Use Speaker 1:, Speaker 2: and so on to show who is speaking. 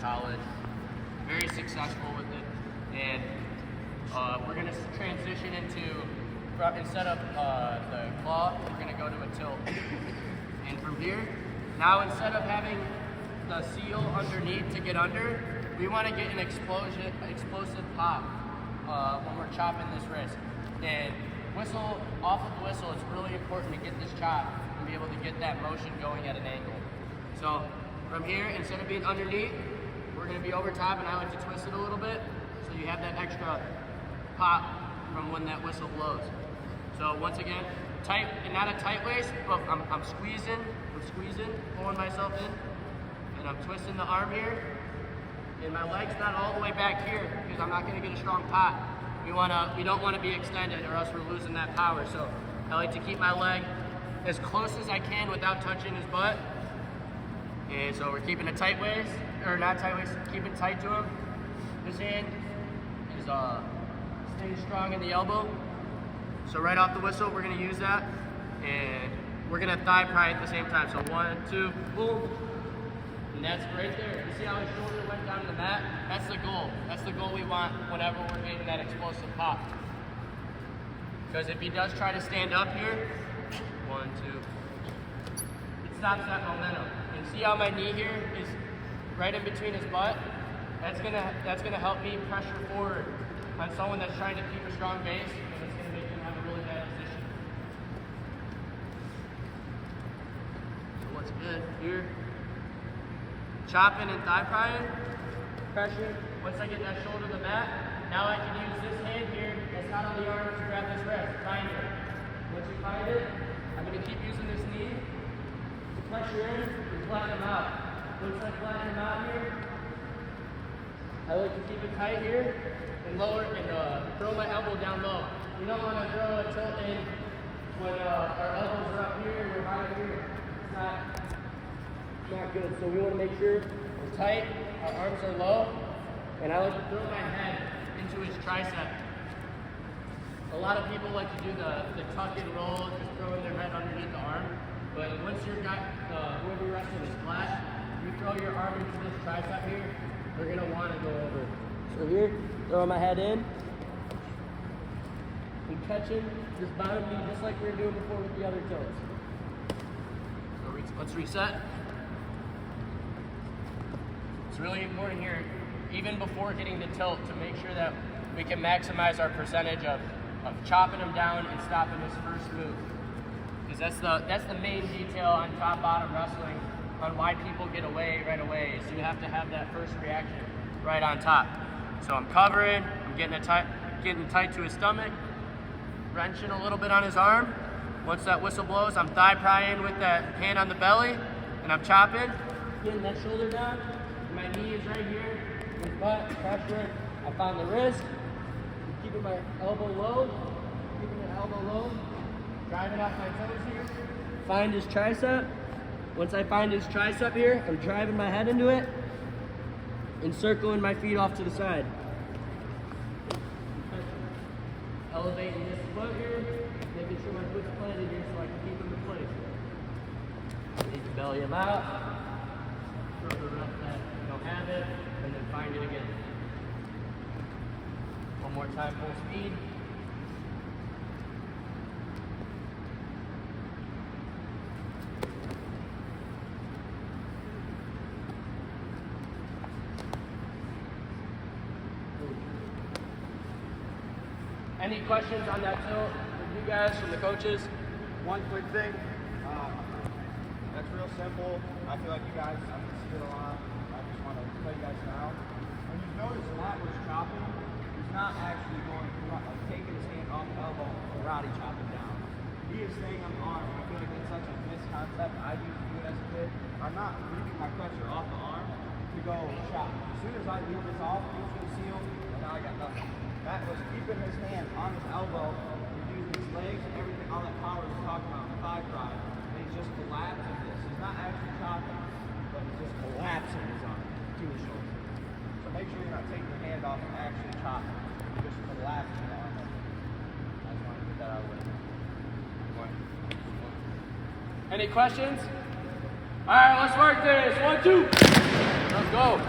Speaker 1: college, very successful with it, and we're going to transition into, instead of the claw, we're going to go to a tilt. And from here, now instead of having the seal underneath to get under, we want to get an explosive pop when we're chopping this wrist. And off of the whistle, it's really important to get this chop and be able to get that motion going at an angle. So from here, instead of being underneath, we're going to be over top, and I like to twist it a little bit so you have that extra pop from when that whistle blows. So once again, tight, and not a tight waist, but I'm squeezing, pulling myself in, and I'm twisting the arm here, and my leg's not all the way back here because I'm not going to get a strong pop. We don't want to be extended, or else we're losing that power. So I like to keep my leg as close as I can without touching his butt. And so we're keeping a tight waist, or not tight waist, keeping tight to him. This hand is staying strong in the elbow. So right off the whistle, we're going to use that, and we're going to thigh pry at the same time. So 1, 2, boom. And that's right there. You see how his shoulder went down to the mat? That's the goal. That's the goal we want whenever we're getting that explosive pop. Because if he does try to stand up here, 1, 2, it stops that momentum. And see how my knee here is right in between his butt? That's gonna help me pressure forward on someone that's trying to keep a strong base, and it's gonna make them have a really bad position. So what's good here? Chopping and thigh prying, pressure. Once I get that shoulder to the mat, now I can use this hand here that's not on the arm to grab this wrist, find it. Once you find it, I'm going to keep using this knee to pressure in and flatten them out. Once I flatten them out here, I like to keep it tight here and lower and throw my elbow down low. You don't want to throw a tilt in when our elbows are up here and we're high here. It's not good. So we want to make sure we're tight, our arms are low, and I like to throw my head into his tricep. A lot of people like to do the tuck and roll, just throwing their head underneath the arm. But once you're whoever you're wrestling is flat, you throw your arm into this tricep here, they're gonna want to go over. So here, throw my head in, and catching this bottom knee just like we were doing before with the other tilts. So let's reset. It's really important here, even before hitting the tilt, to make sure that we can maximize our percentage of chopping him down and stopping his first move. Because that's the main detail on top-bottom wrestling on why people get away right away, is you have to have that first reaction right on top. So I'm covering, I'm getting tight to his stomach, wrenching a little bit on his arm. Once that whistle blows, I'm thigh prying with that hand on the belly, and I'm chopping, getting that shoulder down. My knee is right here, his butt, pressure. I found the wrist, keeping my elbow low, driving off my toes here. Find his tricep. Once I find his tricep here, I'm driving my head into it and circling my feet off to the side. Elevating this foot here, making sure my foot's planted here so I can keep him in place. I need to belly him out, throw the rest that don't have it, and then find it again. One more time, full speed. Any questions on that tilt from you guys, from the coaches?
Speaker 2: One quick thing. That's real simple. I feel like you guys, I can see it a lot. I just want to tell you guys now. When you notice Matt was chopping, he's not actually going taking his hand off the elbow and karate chopping down. He is staying on the arm. I feel like that's such a misconcept. I used to do it as a kid. I'm not leaving my pressure off the arm to go chop. As soon as I leave this off, goes to the seal, and now I got nothing. Matt was keeping his hand on his elbow, using his legs and everything, all that power he's talking about, the thigh drive. And he's just collapsing this. He's not actually chopping, but he's just collapsing his arm to his shoulder. So make sure you're not taking your hand off and actually chopping. You're just collapsing the arm. I just want to get that out of the way.
Speaker 1: Any questions? All right, let's work this. 1, 2. Let's go.